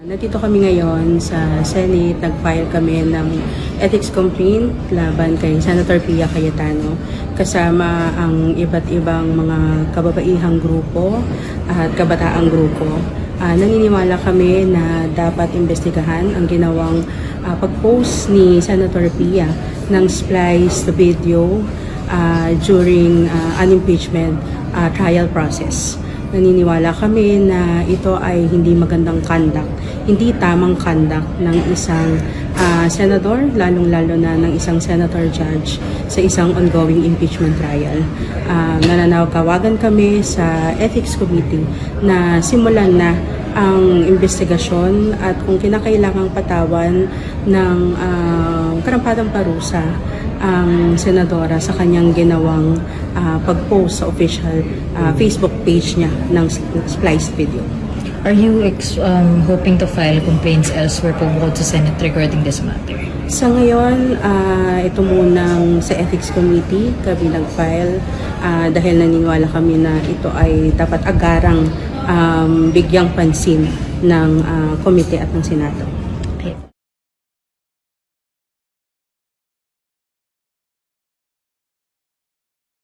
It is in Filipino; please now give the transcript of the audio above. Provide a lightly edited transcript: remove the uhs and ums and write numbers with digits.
Nandito kami ngayon sa Senate, nag-file kami ng ethics complaint laban kay Senator Pia Cayetano kasama ang iba't ibang mga kababaihang grupo at kabataang grupo. Naniniwala kami na dapat imbestigahan ang ginawang pag-post ni Senator Pia ng spliced video during an impeachment trial process. Naniniwala kami na ito ay hindi magandang conduct, hindi tamang conduct ng isang senador, lalong-lalo na ng isang senator judge sa isang ongoing impeachment trial. Nananawagan kami sa Ethics Committee na simulan na ang investigasyon at kung kinakailangang patawan ng karampatang parusa ang senadora sa kanyang ginawang pag-post sa official Facebook page niya ng spliced video. Are you hoping to file complaints elsewhere po bukod sa Senate regarding this matter? Sa ngayon, ito munang sa Ethics Committee kami nag-file dahil naniniwala kami na ito ay dapat agarang bigyang pansin ng komite at ng Senado.